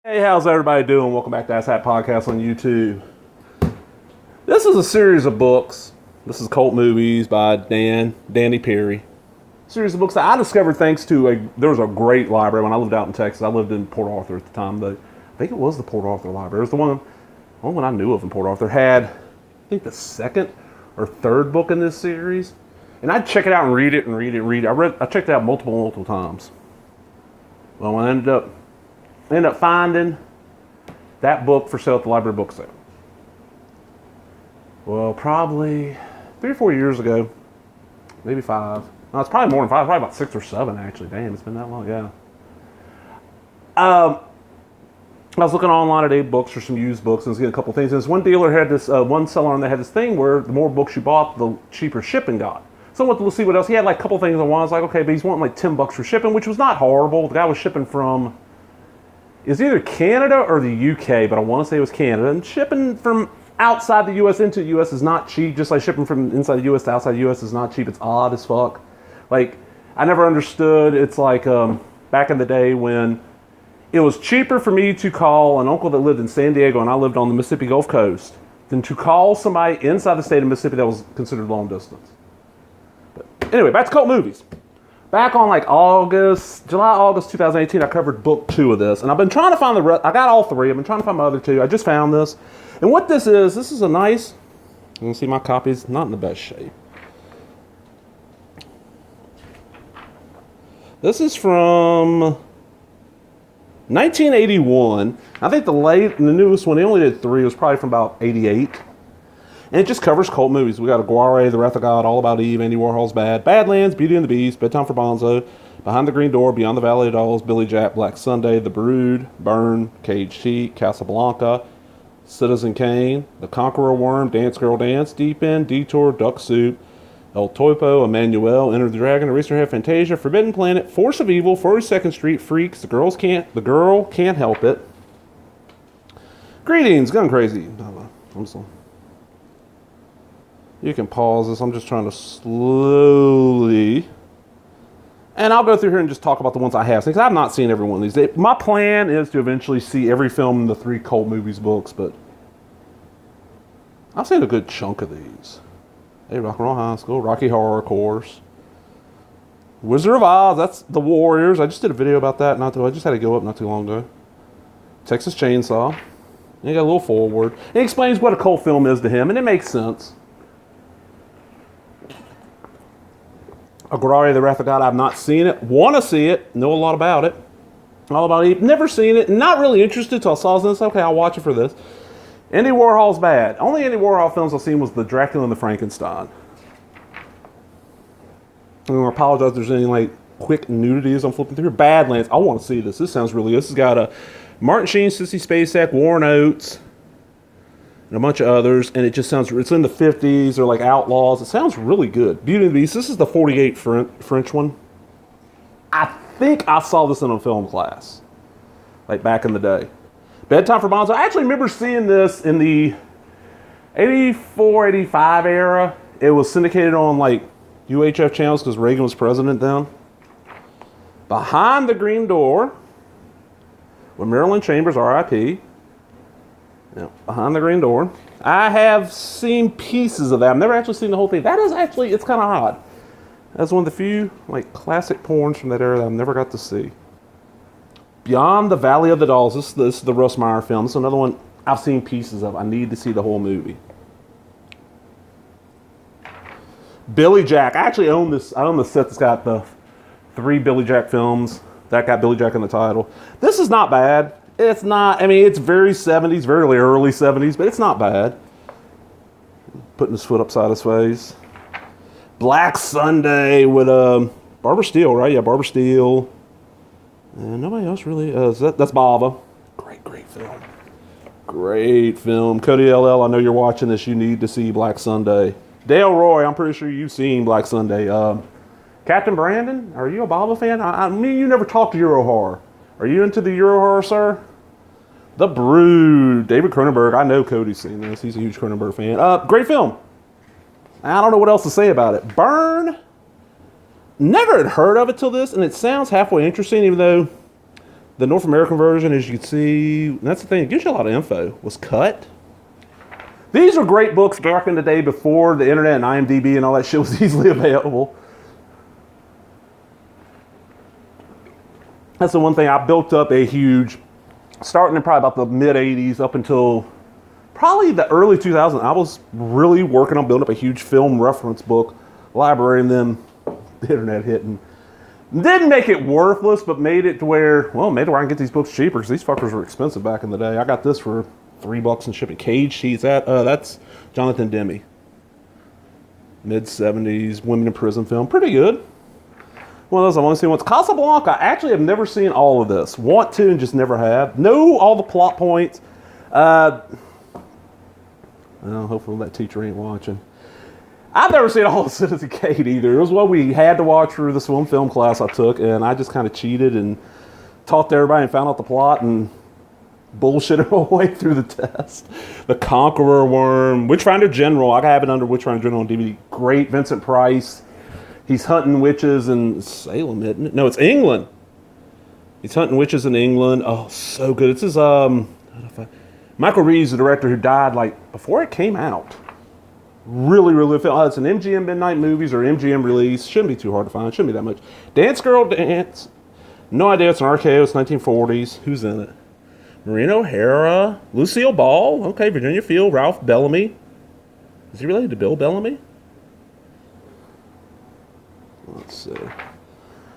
Hey, how's everybody doing? Welcome back to Ass Hat Podcast on YouTube. This is a series of books. This is Cult Movies by Danny Peary. Series of books that I discovered thanks to there was a great library when I lived out in Texas. I lived in Port Arthur at the time, but I think it was the Port Arthur Library. It was the only one I knew of in Port Arthur. Had, I think, the second or third book in this series. And I'd check it out and read it. I checked it out multiple times. Well, I ended up finding that book for sale at the library book sale. Well, probably 3 or 4 years ago, maybe 5. No, it's probably more than 5. Probably about 6 or 7 actually. Damn, it's been that long. Yeah. I was looking online at books for some used books and was getting a couple things. And this one dealer had this one seller on that had this thing where the more books you bought, the cheaper shipping got. So I went to see what else. He had like a couple things on one. I was like, okay, but he's wanting like $10 for shipping, which was not horrible. The guy was shipping from, it's either Canada or the UK, but I want to say it was Canada. And shipping from outside the US into the US is not cheap, just like shipping from inside the US to outside the US is not cheap. It's odd as fuck. Like, I never understood. It's like back in the day when it was cheaper for me to call an uncle that lived in San Diego and I lived on the Mississippi Gulf Coast than to call somebody inside the state of Mississippi that was considered long distance. But anyway, back to cult movies. Back on like July, August 2018, I covered book 2 of this. And I've been trying to find the rest. I got all 3. I've been trying to find my other 2. I just found this. And what this is a nice, you can see my copy's not in the best shape. This is from 1981. I think the newest one, they only did 3. It was probably from about 88. And it just covers cult movies. We got Aguirre, The Wrath of God, All About Eve, Andy Warhol's Bad, Badlands, Beauty and the Beast, Bedtime for Bonzo, Behind the Green Door, Beyond the Valley of Dolls, Billy Jack, Black Sunday, The Brood, Burn, Caged Heat, Casablanca, Citizen Kane, The Conqueror Worm, Dance Girl Dance, Deep End, Detour, Duck Soup, El Topo, Emmanuel, Enter the Dragon, Eraserhead, Fantasia, Forbidden Planet, Force of Evil, 42nd Street, Freaks, The Girl Can't Help It. Greetings, Gun Crazy. I'm sorry. You can pause this. I'm just trying to slowly. And I'll go through here and just talk about the ones I have seen, because I've not seen every one of these. My plan is to eventually see every film in the 3 cult movies books, but I've seen a good chunk of these. Hey, Rock and Roll High School, Rocky Horror Course, Wizard of Oz, that's The Warriors. I just did a video about that. I just had to go up not too long ago. Texas Chainsaw. And you got a little forward. It explains what a cult film is to him, and it makes sense. Aguirre, The Wrath of God, I've not seen it. Want to see it. Know a lot about it. All About Eve. Never seen it. Not really interested till I saw this. Okay, I'll watch it for this. Andy Warhol's Bad. Only Andy Warhol films I've seen was The Dracula and the Frankenstein. I'm going to apologize if there's any like quick nudity as I'm flipping through. Badlands. I want to see this. This sounds really good. This has got Martin Sheen, Sissy Spacek, Warren Oates, and a bunch of others, and it just sounds, it's in the 50s, they're like outlaws. It sounds really good. Beauty and the Beast, this is the 48 French one. I think I saw this in a film class, like back in the day. Bedtime for Bonzo, I actually remember seeing this in the 84, 85 era. It was syndicated on like UHF channels because Reagan was president then. Behind the Green Door, with Marilyn Chambers, R.I.P., Behind the Green Door. I have seen pieces of that. I've never actually seen the whole thing. That is actually, it's kind of odd. That's one of the few like classic porns from that era that I've never got to see. Beyond the Valley of the Dolls. This is the Russ Meyer film. This is another one I've seen pieces of. I need to see the whole movie. Billy Jack. I actually own this. I own the set that's got the 3 Billy Jack films. That got Billy Jack in the title. This is not bad. It's not, I mean, it's very 70s, very early 70s, but it's not bad. Putting his foot upside his face. Black Sunday with Barbara Steele, right? Yeah, Barbara Steele. And nobody else really. That's Bava. Great film. Great film. Cody LL, I know you're watching this. You need to see Black Sunday. Dale Roy, I'm pretty sure you've seen Black Sunday. Captain Brandon, are you a Bava fan? I mean, you never talked to Euro horror. Are you into the Euro horror, sir? The Brood, David Cronenberg. I know Cody's seen this. He's a huge Cronenberg fan. Great film. I don't know what else to say about it. Burn. Never had heard of it till this, and it sounds halfway interesting, even though The North American version, as you can see, that's the thing, it gives you a lot of info, was cut. These are great books back in the day before the internet and IMDb and all that shit was easily available. That's the one thing. I built up a huge, starting in probably about the mid-'80s up until probably the early 2000s, I was really working on building up a huge film reference book library, and then the internet hit and didn't make it worthless, but made it to where, well, made it where I can get these books cheaper, because these fuckers were expensive back in the day. I got this for $3 in shipping. Cage Sheets, that's Jonathan Demme. Mid-'70s, women in prison film. Pretty good. One of those I've only seen once. Casablanca, I actually have never seen all of this. Want to and just never have. Know all the plot points. Well, hopefully that teacher ain't watching. I've never seen all of Citizen Kane either. It was what we had to watch for this one film class I took, and I just kind of cheated and talked to everybody and found out the plot and bullshitted my way through the test. The Conqueror Worm, Witchfinder General. I have it under Witchfinder General on DVD. Great, Vincent Price. He's hunting witches in Salem, isn't it? No, it's England. He's hunting witches in England. Oh, so good. It's his, Michael Reeves, the director who died, like, before it came out. Really, really good film. It's an MGM Midnight Movies or MGM release. Shouldn't be too hard to find. Shouldn't be that much. Dance Girl Dance. No idea. It's an RKO. It's 1940s. Who's in it? Maureen O'Hara. Lucille Ball. Okay, Virginia Field. Ralph Bellamy. Is he related to Bill Bellamy? Let's see.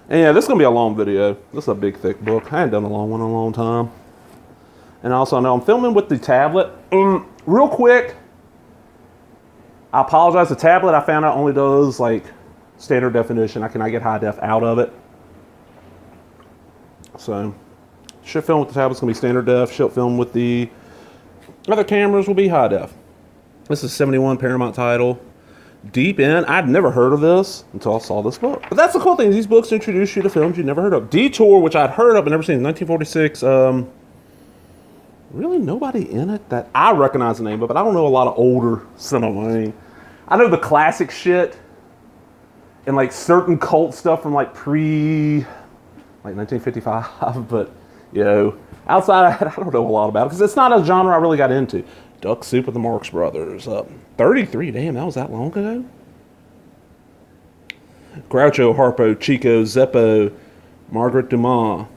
And yeah, this is going to be a long video. This is a big, thick book. I hadn't done a long one in a long time. And also, I know I'm filming with the tablet. Real quick, I apologize. The tablet I found out only does like standard definition. I cannot get high def out of it. So, should film with the tablet. It's going to be standard def. Should film with the other cameras will be high def. This is 71 Paramount title. Deep in, I'd never heard of this until I saw this book. But that's the cool thing. These books introduce you to films you never heard of. Detour, which I'd heard of but never seen, 1946. Really nobody in it that I recognize the name of, but I don't know a lot of older cinema. I know the classic shit and like certain cult stuff from like 1955, but outside of that, I don't know a lot about it because it's not a genre I really got into. Duck Soup with the Marx Brothers. 33, damn, that was that long ago? Groucho, Harpo, Chico, Zeppo, Margaret Dumas.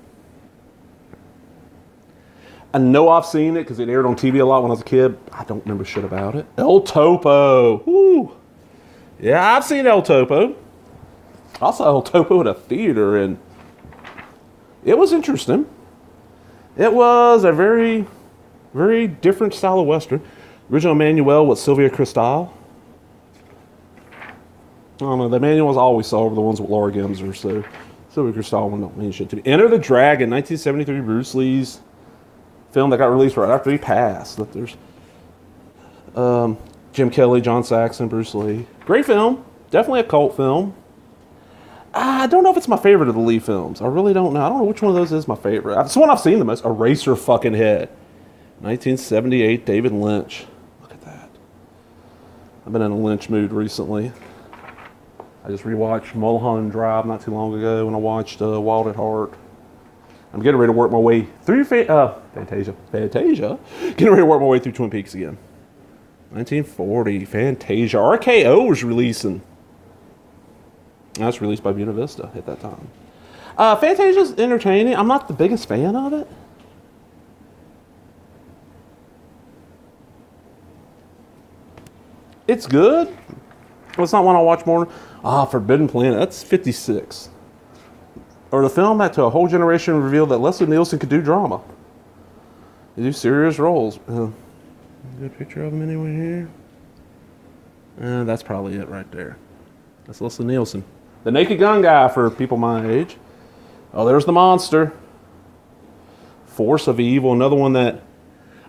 I know I've seen it because it aired on TV a lot when I was a kid. I don't remember shit about it. El Topo. Woo. Yeah, I've seen El Topo. I saw El Topo at a theater, and it was interesting. It was a very, very different style of Western. Original Manuel with Sylvia Cristal. I don't know, the manuals I always saw were the ones with Laura Gemser, so Sylvia Cristal one don't mean shit to me. Enter the Dragon, 1973, Bruce Lee's film that got released right after he passed. There's Jim Kelly, John Saxon, Bruce Lee. Great film. Definitely a cult film. I don't know if it's my favorite of the Lee films. I really don't know. I don't know which one of those is my favorite. It's the one I've seen the most. Eraser fucking Head. 1978, David Lynch. Look at that. I've been in a Lynch mood recently. I just rewatched Mulholland Drive not too long ago when I watched Wild at Heart. I'm getting ready to work my way through Fantasia. Getting ready to work my way through Twin Peaks again. 1940, Fantasia. RKO was releasing. That's released by Buena Vista at that time. Fantasia's entertaining. I'm not the biggest fan of it. It's good. It's not one I watch more. Forbidden Planet. That's 56. Or the film that to a whole generation revealed that Leslie Nielsen could do drama. They do serious roles. Good picture of him anyway here. That's probably it right there. That's Leslie Nielsen. The Naked Gun guy for people my age. Oh, there's The Monster. Force of Evil. Another one that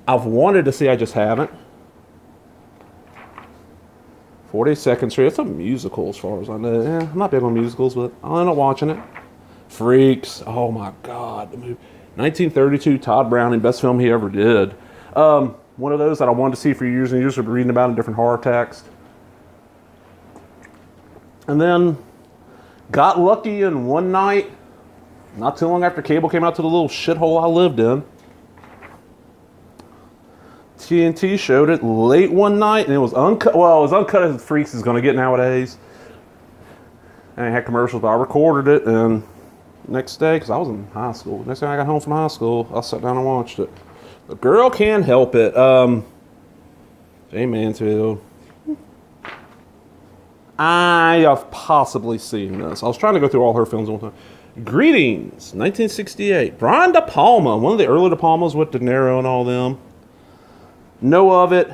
I've wanted to see, I just haven't. 42nd Street. It's a musical as far as I know. I'm not big on musicals, but I'll end up watching it. Freaks. Oh my God. The movie. 1932, Todd Browning, best film he ever did. One of those that I wanted to see for years and years. I've been reading about in different horror texts. And then got lucky in one night. Not too long after cable came out to the little shithole I lived in. TNT showed it late one night, and it was uncut. Well, it was uncut as Freaks is going to get nowadays. And it had commercials, but I recorded it, and next day, because I was in high school, next time I got home from high school, I sat down and watched it. The girl can't help it. Jay Mansfield. I have possibly seen this. I was trying to go through all her films at one time. Greetings, 1968. Brian De Palma, one of the early De Palmas with De Niro and all them. Know of it,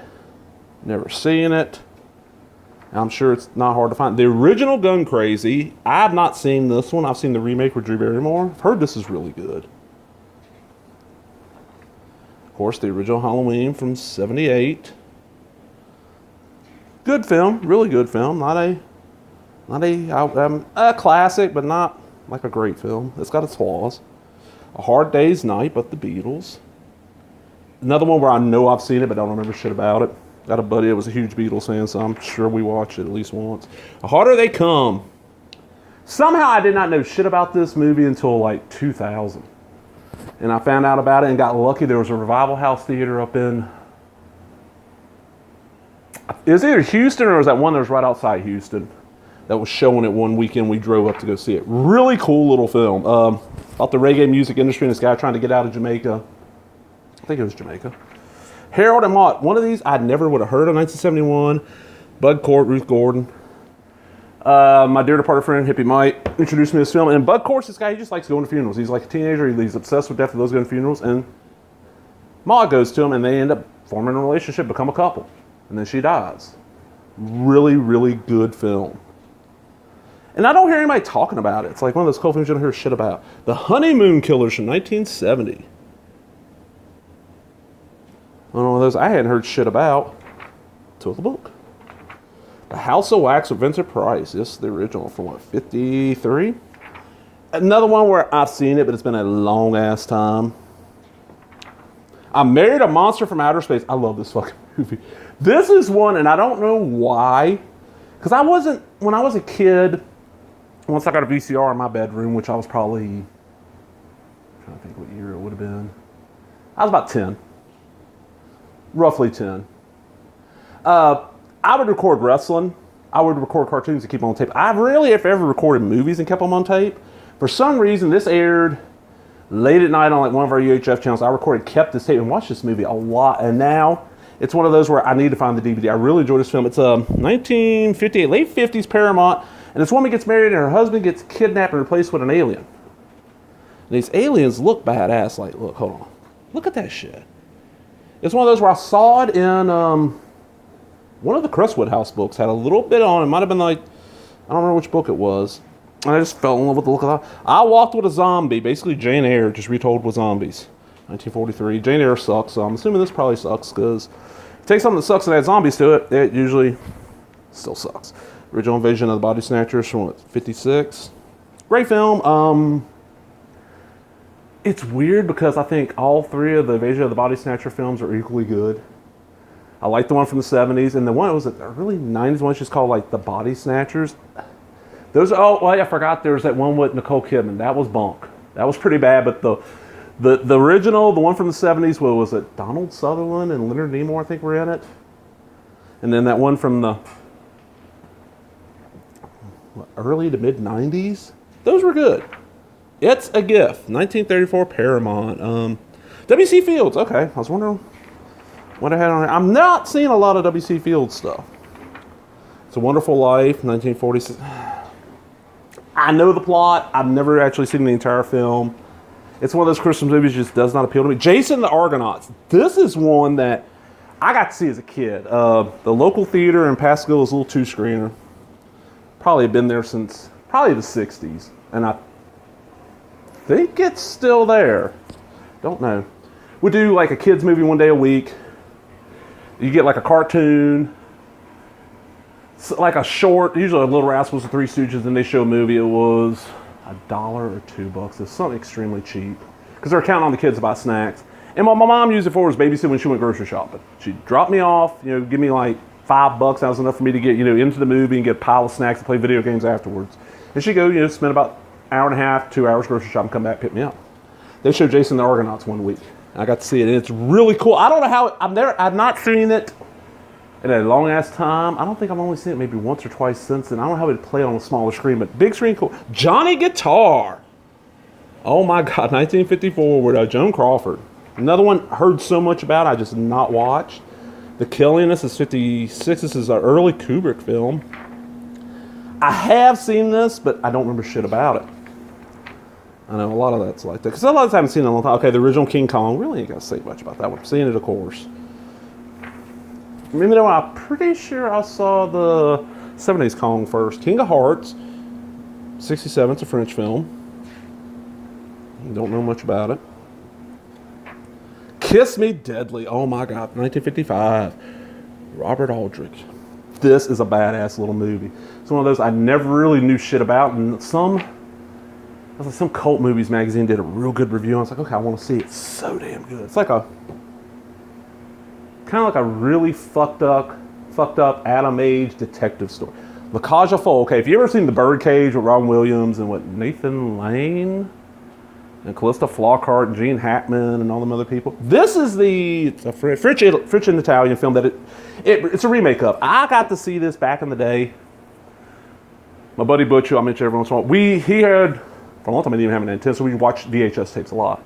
never seen it. I'm sure it's not hard to find. The original Gun Crazy, I've not seen this one. I've seen the remake with Drew Barrymore. I've heard this is really good. Of course, the original Halloween from '78. Good film, really good film. Not a classic, but not like a great film. It's got its flaws. A Hard Day's Night, but the Beatles. Another one where I know I've seen it, but I don't remember shit about it. Got a buddy that was a huge Beatles fan, so I'm sure we watched it at least once. The Harder They Come. Somehow I did not know shit about this movie until like 2000. And I found out about it and got lucky. There was a Revival House Theater up in... It was either Houston or was that one that was right outside Houston that was showing it one weekend. We drove up to go see it. Really cool little film. About the reggae music industry and this guy trying to get out of Jamaica. I think it was Jamaica. Harold and Maude. One of these I never would have heard of. 1971. Bud Cort, Ruth Gordon. My dear departed friend, Hippie Mike, introduced me to this film. And Bud Cort's this guy, he just likes going to funerals. He's like a teenager. He's obsessed with death of those going to funerals. And Maude goes to him, and they end up forming a relationship, become a couple. And then she dies. Really, really good film. And I don't hear anybody talking about it. It's like one of those cool films you don't hear shit about. The Honeymoon Killers from 1970. One of those I hadn't heard shit about till the book. The House of Wax with Vincent Price. This is the original from what, 53? Another one where I've seen it, but it's been a long ass time. I Married a Monster from Outer Space. I love this fucking movie. This is one, and I don't know why, because when I was a kid, once I got a VCR in my bedroom, which I was probably, I'm trying to think what year it would have been. I was about 10. Roughly 10. I would record wrestling. I would record cartoons and keep them on tape. I rarely, if ever, recorded movies and kept them on tape. For some reason, this aired late at night on like one of our UHF channels. I recorded, kept this tape, and watched this movie a lot. And now it's one of those where I need to find the DVD. I really enjoy this film. It's a 1958, late 50s Paramount. And this woman gets married and her husband gets kidnapped and replaced with an alien. And these aliens look badass. Like, look, hold on. Look at that shit. It's one of those where I saw it in one of the Crestwood House books. Had a little bit on it. Might have been like, I don't remember which book it was. And I just fell in love with the look of it. I Walked with a Zombie. Basically, Jane Eyre just retold with zombies. 1943. Jane Eyre sucks, so I'm assuming this probably sucks because take something that sucks and add zombies to it, it usually still sucks. Original Invasion of the Body Snatchers from what, 56? Great film. It's weird because I think all three of the Invasion of the Body Snatcher films are equally good. I like the one from the 70s, and the one that was the early 90s one, just called like The Body Snatchers. Those, oh, well, I forgot there was that one with Nicole Kidman. That was bunk. That was pretty bad, but the original, the one from the 70s, what was it? Donald Sutherland and Leonard Nimoy, I think, were in it. And then that one from the early to mid 90s, those were good. It's a Gift, 1934 Paramount. W.C. Fields, okay. I was wondering what I had on here. I'm not seeing a lot of W.C. Fields stuff. It's a Wonderful Life, 1946. I know the plot. I've never actually seen the entire film. It's one of those Christmas movies that just does not appeal to me. Jason the Argonauts. This is one that I got to see as a kid. The local theater in Pasco is a little two-screener. Probably been there since probably the 60s. And I think it's still there. Don't know. We do like a kids movie one day a week. You get like a cartoon, like a short, usually a Little Rascals, the Three Stooges, and they show a movie. It was $1 or $2. It's something extremely cheap because they're counting on the kids to buy snacks. And what my mom used it for was babysit when she went grocery shopping. She'd drop me off, give me like $5. That was enough for me to get, into the movie and get a pile of snacks and play video games afterwards. And she'd go, spend about hour and a half, 2 hours grocery shopping, come back, pick me up. They showed Jason the Argonauts one week. I got to see it, and it's really cool. I don't know how, I've not seen it in a long ass time. I don't think I've only seen it maybe once or twice since then. I don't know how it play on a smaller screen, but big screen, cool. Johnny Guitar. Oh my God, 1954 with Joan Crawford. Another one heard so much about, I just not watched. The Killing, this is 56. This is an early Kubrick film. I have seen this, but I don't remember shit about it. I know a lot of that's like that. Because a lot of times I haven't seen it in a long time. Okay, the original King Kong. Really ain't got to say much about that one. I'm seeing it, of course. Even though I'm pretty sure I saw the 70s Kong first. King of Hearts, 67. It's a French film. Don't know much about it. Kiss Me Deadly. Oh my God, 1955. Robert Aldrich. This is a badass little movie. It's one of those I never really knew shit about, and some cult movies magazine did a real good review. I was like, okay, I want to see it. It's so damn good. It's like kind of like a really fucked up Adam Age detective story. La Cage aux Folles. Okay, if you ever seen The Birdcage with Robin Williams and Nathan Lane and Callista Flockhart and Gene Hackman and all them other people. This is a French and Italian film that it's a remake of. I got to see this back in the day. My buddy Butch, who I mentioned every once in a while, he had, for a long time I didn't even have an antenna, so we watched VHS tapes a lot.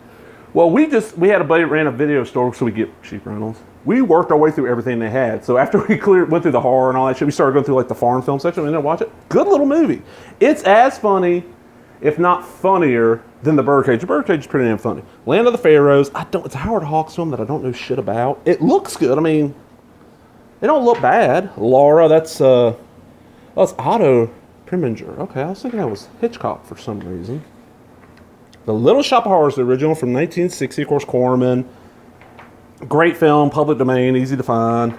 Well, we had a buddy that ran a video store, so we get cheap rentals. We worked our way through everything they had. So after we went through the horror and all that shit, we started going through like the foreign film section and then watch it. Good little movie. It's as funny, if not funnier, than The Birdcage. The Birdcage is pretty damn funny. Land of the Pharaohs. It's a Howard Hawks film that I don't know shit about. It looks good. I mean, it don't look bad. Laura, that's Otto Preminger. Okay, I was thinking that was Hitchcock for some reason. The Little Shop of Horrors, the original from 1960, of course, Corman. Great film, public domain, easy to find.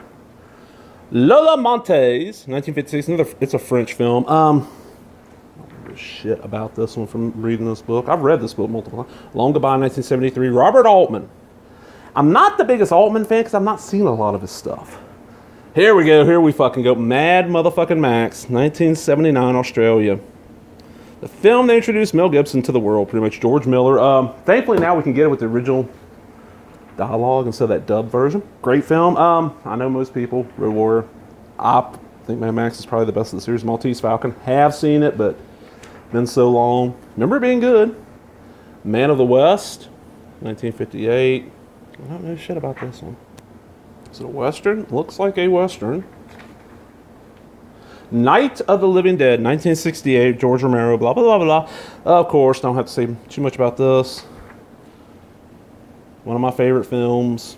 Lola Montes, 1956. It's a French film. I don't remember shit about this one from reading this book. I've read this book multiple times. Long Goodbye, 1973. Robert Altman. I'm not the biggest Altman fan because I've not seen a lot of his stuff. Here we go. Here we fucking go. Mad Motherfucking Max, 1979, Australia. The film that introduced Mel Gibson to the world, pretty much. George Miller. Thankfully now we can get it with the original dialogue instead of that dub version. Great film. I know most people, Road Warrior. I think Mad Max is probably the best of the series. Maltese Falcon. Have seen it, but been so long. Remember it being good. Man of the West, 1958. I don't know shit about this one. Is it a Western? Looks like a Western. Night of the Living Dead, 1968, George Romero, blah, blah, blah, blah. Of course, don't have to say too much about this. One of my favorite films.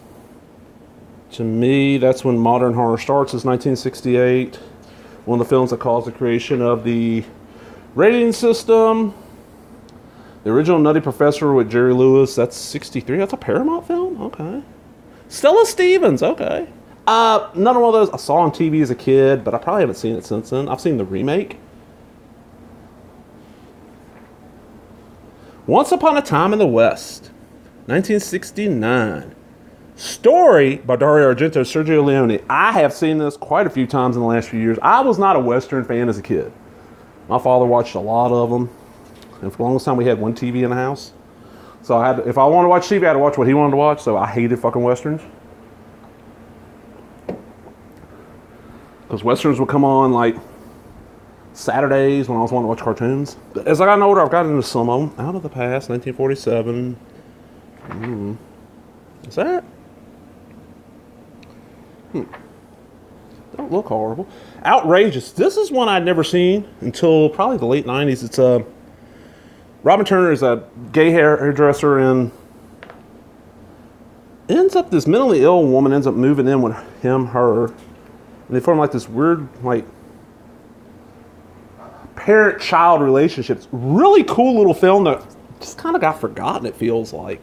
To me, that's when modern horror starts, is 1968. One of the films that caused the creation of the rating system. The original Nutty Professor with Jerry Lewis, that's 63. That's a Paramount film? Okay. Stella Stevens, okay. None of one of those I saw on TV as a kid, but I probably haven't seen it since then. I've seen the remake. Once Upon a Time in the West, 1969. Story by Dario Argento, Sergio Leone. I have seen this quite a few times in the last few years. I was not a Western fan as a kid. My father watched a lot of them. And for the longest time, we had one TV in the house. So if I wanted to watch TV, I had to watch what he wanted to watch. So I hated fucking Westerns. Because Westerns would come on like Saturdays when I was wanting to watch cartoons. But as I got older, I've gotten into some of them. Out of the Past, 1947. What's that? Don't look horrible. Outrageous. This is one I'd never seen until probably the late 90s. It's Robin Turner is a gay hairdresser and this mentally ill woman ends up moving in with her. And they form like this weird, like, parent-child relationship. It's really cool little film that just kind of got forgotten, it feels like.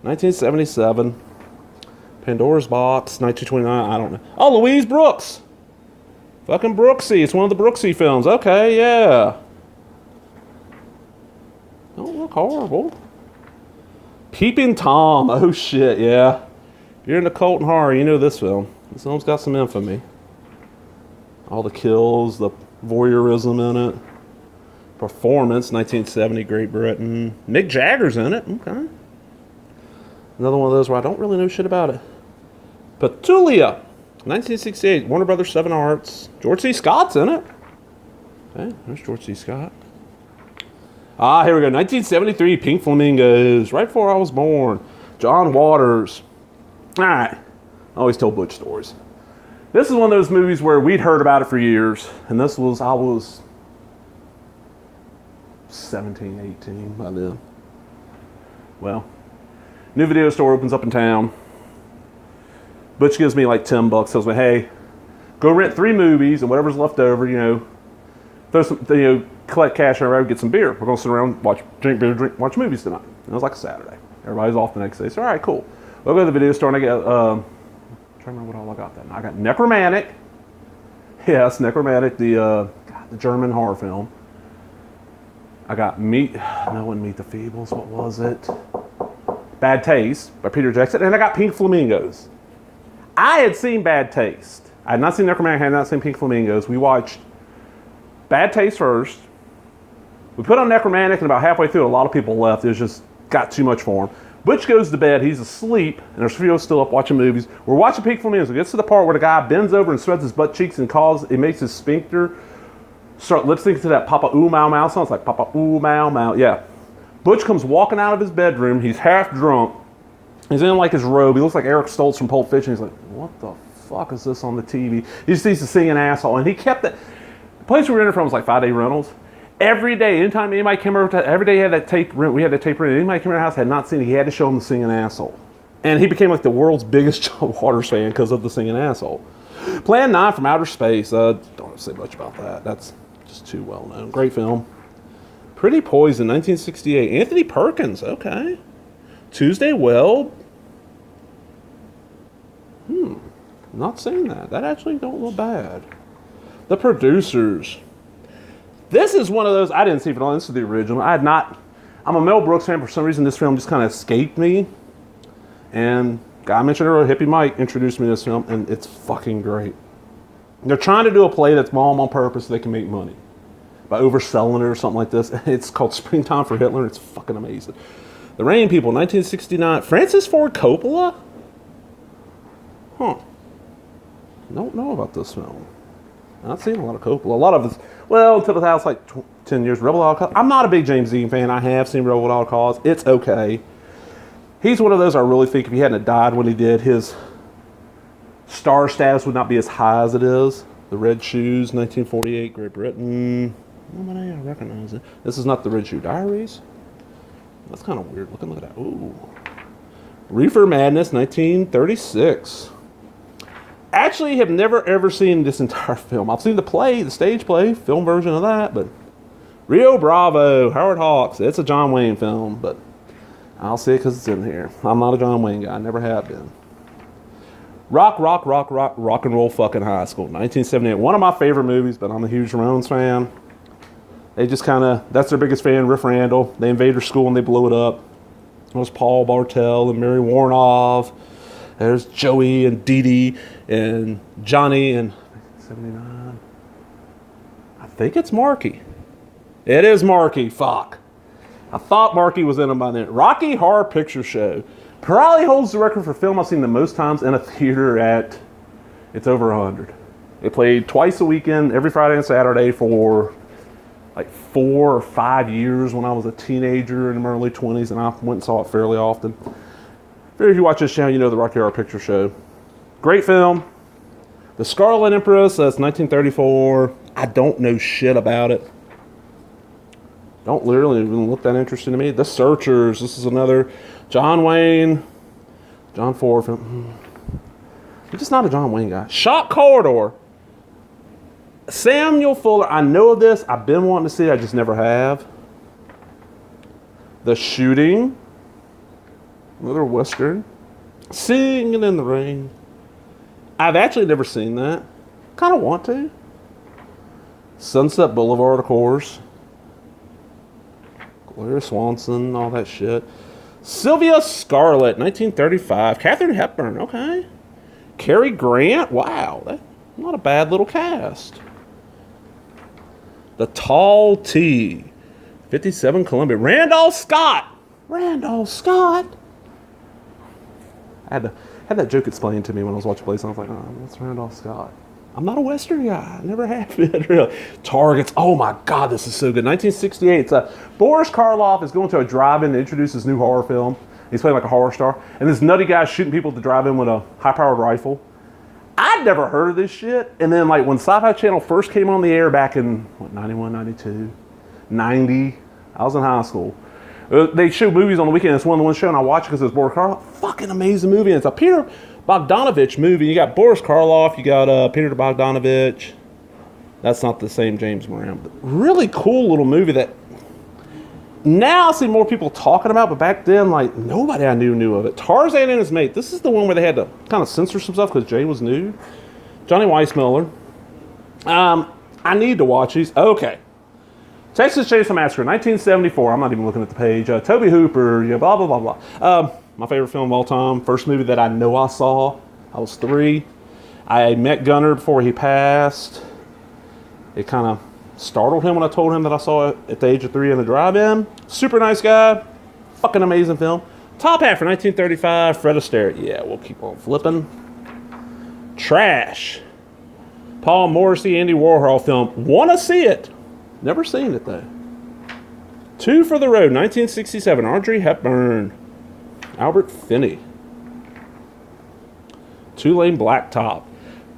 1977. Pandora's Box, 1929, I don't know. Oh, Louise Brooks. Fucking Brooksy. It's one of the Brooksy films. Okay, yeah. Don't look horrible. Peeping Tom. Oh, shit, yeah. If you're into cult and horror, you know this film. This film's got some infamy. All the kills, the voyeurism in it. Performance, 1970, Great Britain. Mick Jagger's in it. Okay. Another one of those where I don't really know shit about it. Petulia, 1968, Warner Brothers 7 Arts. George C. Scott's in it. Okay, there's George C. Scott. Ah, here we go. 1973, Pink Flamingos. Right before I was born. John Waters. All right. I always tell Butch stories. This is one of those movies where we'd heard about it for years. And I was 17, 18 by then. Well, new video store opens up in town. Butch gives me like $10, tells me, hey, go rent 3 movies and whatever's left over, throw some, collect cash and get some beer. We're gonna sit around, drink beer, watch movies tonight. And it was like a Saturday. Everybody's off the next day. So all right, cool. We'll go to the video store and I get, I'm trying to remember what all I got then. I got Necromantic. Yes, Necromantic, the German horror film. I got Meet the Feebles. What was it? Bad Taste by Peter Jackson. And I got Pink Flamingos. I had seen Bad Taste. I had not seen Necromantic. I had not seen Pink Flamingos. We watched Bad Taste first. We put on Necromantic, and about halfway through, a lot of people left. It was just got too much for him. Butch goes to bed. He's asleep, and there's 3 of us still up watching movies. We're watching Pink Flamingos. It gets to the part where the guy bends over and spreads his butt cheeks and it makes his sphincter start lip syncing to that Papa Ooh Mow Mow song. It's like Papa Ooh Mow Mow. Yeah. Butch comes walking out of his bedroom. He's half drunk. He's in like his robe. He looks like Eric Stoltz from Pulp Fiction. He's like, what the fuck is this on the TV? He just needs to sing an asshole. And he kept it. The place we were renting from was like 5 Day Rentals. Every day, anytime anybody came over, every day he had that tape rent. We had that tape rent. Anybody came to our house had not seen it. He had to show him the singing asshole. And he became like the world's biggest John Waters fan because of the singing asshole. Plan 9 from Outer Space. Don't have to say much about that. That's just too well known. Great film. Pretty Poison, 1968. Anthony Perkins. Okay. Tuesday Weld. Not seeing that. That actually don't look bad. The Producers. This is one of those I didn't see for long. This is the original. I'm a Mel Brooks fan. For some reason, this film just kind of escaped me. And guy I mentioned earlier, Hippie Mike, introduced me to this film, and it's fucking great. They're trying to do a play that's bomb on purpose so they can make money by overselling it or something like this. It's called Springtime for Hitler. It's fucking amazing. The Rain People, 1969. Francis Ford Coppola? Huh. Don't know about this film. I've seen a lot of Coppola. A lot of it's, until the last like 10 years. Rebel Without a Cause. I'm not a big James Dean fan. I have seen Rebel Without a Cause. It's okay. He's one of those I really think if he hadn't died when he did, his star status would not be as high as it is. The Red Shoes, 1948, Great Britain. I recognize it. This is not the Red Shoe Diaries. That's kind of weird looking. Look at that. Ooh. Reefer Madness, 1936. Actually, have never ever seen this entire film. I've seen the play, the stage play, film version of that, but Rio Bravo, Howard Hawks. It's a John Wayne film, but I'll see it because it's in here. I'm not a John Wayne guy. I never have been. Rock and Roll fucking High School, 1978. One of my favorite movies, but I'm a huge Ramones fan. They just kind of, that's their biggest fan, Riff Randall. They invade their school and they blew it up. It was Paul Bartel and Mary Warnoff. There's Joey and Dee Dee and Johnny and 79. I think it's Marky. It is Marky. Fuck. I thought Marky was in them by then. Rocky Horror Picture Show. Probably holds the record for film I've seen the most times in a theater at, it's over 100. It played twice a weekend, every Friday and Saturday for like 4 or 5 years when I was a teenager in my early 20s, and I went and saw it fairly often. If you watch this channel, you know the Rocky Horror Picture Show. Great film. The Scarlet Empress, that's 1934. I don't know shit about it. Don't literally even look that interesting to me. The Searchers, this is another John Wayne, John Ford film. I'm just not a John Wayne guy. Shock Corridor. Samuel Fuller, I know of this. I've been wanting to see it, I just never have. The Shooting. Another Western. Singing in the Rain. I've actually never seen that. Kind of want to. Sunset Boulevard, of course. Gloria Swanson, all that shit. Sylvia Scarlett, 1935. Katharine Hepburn, okay. Cary Grant, wow. That's not a bad little cast. The Tall T. 57 Columbia. Randolph Scott. Randolph Scott. I had that joke explained to me when I was watching Blaze. I was like, oh, what's Randolph Scott? I'm not a Western guy. I never have been, really. Targets. Oh, my God, this is so good. 1968. Boris Karloff is going to a drive-in to introduce his new horror film. He's playing like a horror star. And this nutty guy shooting people at the drive-in with a high-powered rifle. I'd never heard of this shit. And then, like, when Sci-Fi Channel first came on the air back in, 91, 92, 90, I was in high school. They show movies on the weekend. It's one of the ones showing. I watch it because it's Boris Karloff. Fucking amazing movie. And it's a Peter Bogdanovich movie. You got Boris Karloff. You got Peter Bogdanovich. That's not the same James Moran. But really cool little movie that now I see more people talking about, but back then, like, nobody I knew of it. Tarzan and His Mate. This is the one where they had to kind of censor some stuff because Jay was nude. Johnny Weissmuller. I need to watch these. Okay. Texas Chainsaw Massacre, 1974. I'm not even looking at the page. Toby Hooper, yeah, blah, blah, blah, blah. My favorite film of all time. First movie that I know I saw. I was 3. I met Gunnar before he passed. It kind of startled him when I told him that I saw it at the age of 3 in the drive-in. Super nice guy. Fucking amazing film. Top Hat for 1935. Fred Astaire. Yeah, we'll keep on flipping. Trash. Paul Morrissey, Andy Warhol film. Want to see it. Never seen it, though. Two for the Road, 1967. Audrey Hepburn. Albert Finney. Two-Lane Blacktop.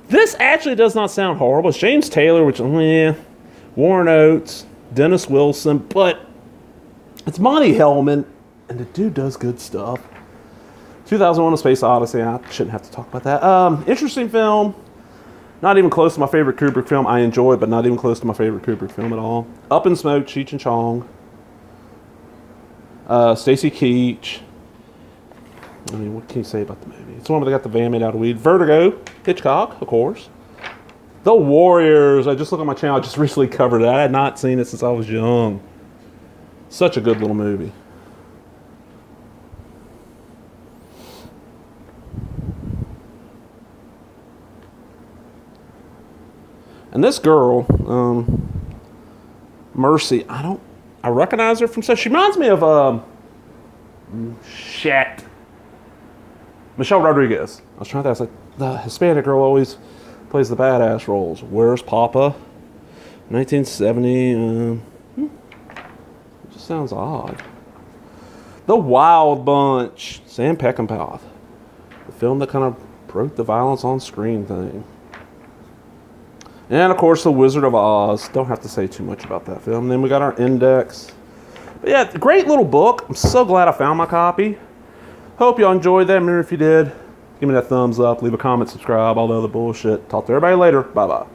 This actually does not sound horrible. It's James Taylor, which, Warren Oates, Dennis Wilson, but it's Monty Hellman, and the dude does good stuff. 2001: A Space Odyssey. I shouldn't have to talk about that. Interesting film. Not even close to my favorite Kubrick film. I enjoy it, but not even close to my favorite Kubrick film at all. Up in Smoke, Cheech and Chong. Stacy Keach. I mean, what can you say about the movie? It's the one where they got the van made out of weed. Vertigo, Hitchcock, of course. The Warriors. I just looked on my channel. I just recently covered it. I had not seen it since I was young. Such a good little movie. And this girl, Mercy, I recognize her from stuff. She reminds me of, Michelle Rodriguez. I was trying to ask, like, the Hispanic girl always plays the badass roles. Where's Papa? 1970, it just sounds odd. The Wild Bunch, Sam Peckinpah. The film that kind of broke the violence on screen thing. And, of course, The Wizard of Oz. Don't have to say too much about that film. And then we got our index. But, yeah, great little book. I'm so glad I found my copy. Hope y'all enjoyed that. Remember, if you did, give me that thumbs up, leave a comment, subscribe, all the other bullshit. Talk to everybody later. Bye-bye.